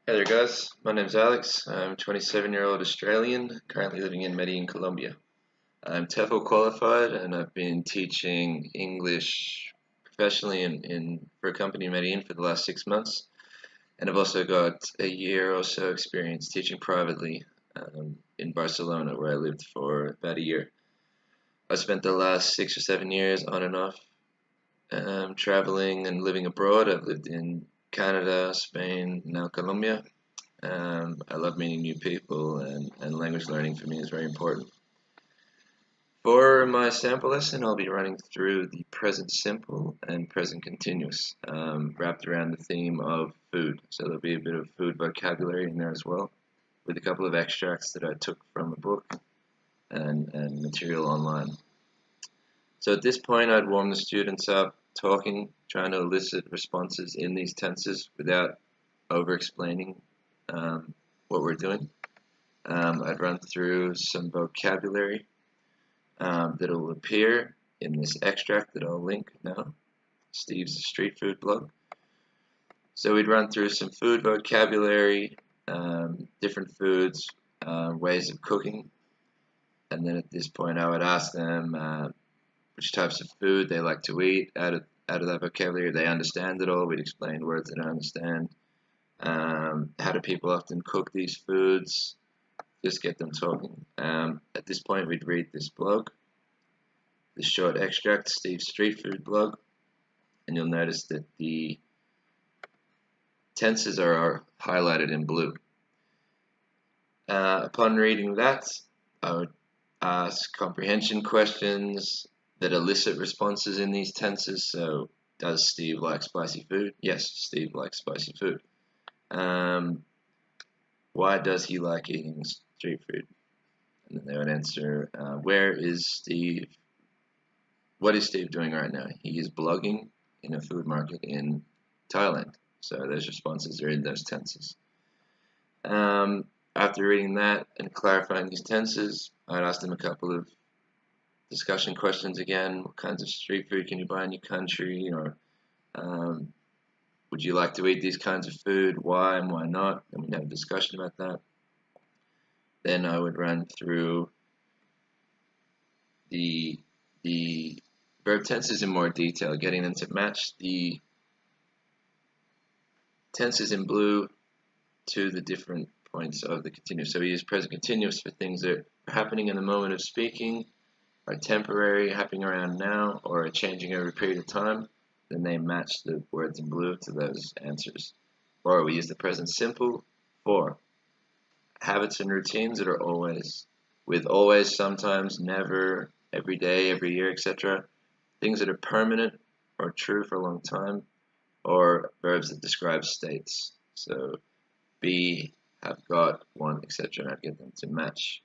Hey there guys, my name's Alex. I'm a 27-year-old Australian, currently living in Medellin, Colombia. I'm TEFL qualified and I've been teaching English professionally for a company in Medellin for the last 6 months. And I've also got a year or so experience teaching privately in Barcelona, where I lived for about a year. I spent the last 6 or 7 years on and off traveling and living abroad. I've lived in Canada, Spain, now Colombia. I love meeting new people, and language learning for me is very important. For my sample lesson, I'll be running through the present simple and present continuous, wrapped around the theme of food. So there'll be a bit of food vocabulary in there as well, with a couple of extracts that I took from a book and material online. So at this point, I'd warm the students up, talking, trying to elicit responses in these tenses without over-explaining what we're doing. I'd run through some vocabulary that'll appear in this extract that I'll link now, Steve's street food blog. So we'd run through some food vocabulary, different foods, ways of cooking, and then at this point I would ask them which types of food they like to eat out of that vocabulary. They understand it all. We'd explain words that I understand. How do people often cook these foods? Just get them talking. At this point, we'd read this blog, this short extract, Steve's Street Food blog, and you'll notice that the tenses are highlighted in blue. Upon reading that, I would ask comprehension questions that elicit responses in these tenses. So, does Steve like spicy food? Yes, Steve likes spicy food. Why does he like eating street food? And then they would answer, where is Steve? What is Steve doing right now? He is blogging in a food market in Thailand. So those responses are in those tenses. After reading that and clarifying these tenses, I'd ask them a couple of discussion questions again. What kinds of street food can you buy in your country? Or would you like to eat these kinds of food? Why and why not? And we'd have a discussion about that. Then I would run through the verb tenses in more detail, getting them to match the tenses in blue to the different points of the continuous. So we use present continuous for things that are happening in the moment of speaking, are temporary, happening around now, or are changing over a period of time. Then they match the words in blue to those answers. Or we use the present simple for habits and routines that are always, with always, sometimes, never, every day, every year, etc. Things that are permanent or true for a long time, or verbs that describe states. So be, have got, want, etc. And I'd get them to match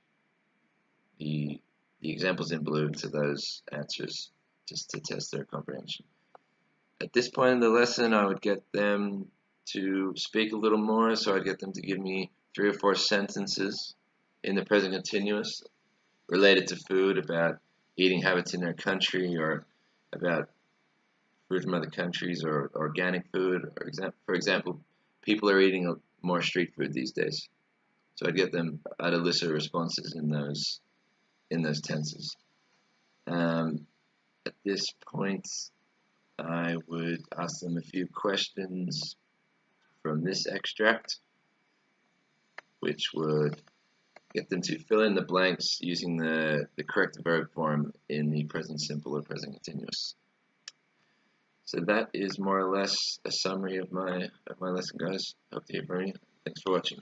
the examples in blue to those answers, just to test their comprehension. At this point in the lesson, I would get them to speak a little more, so I'd get them to give me 3 or 4 sentences in the present continuous related to food, about eating habits in their country, or about food from other countries, or organic food. For example, people are eating more street food these days. So I'd elicit responses in those tenses. At this point, I would ask them a few questions from this extract, which would get them to fill in the blanks using the correct verb form in the present simple or present continuous. So that is more or less a summary of my lesson, guys. Hope to hear from you. Thanks for watching.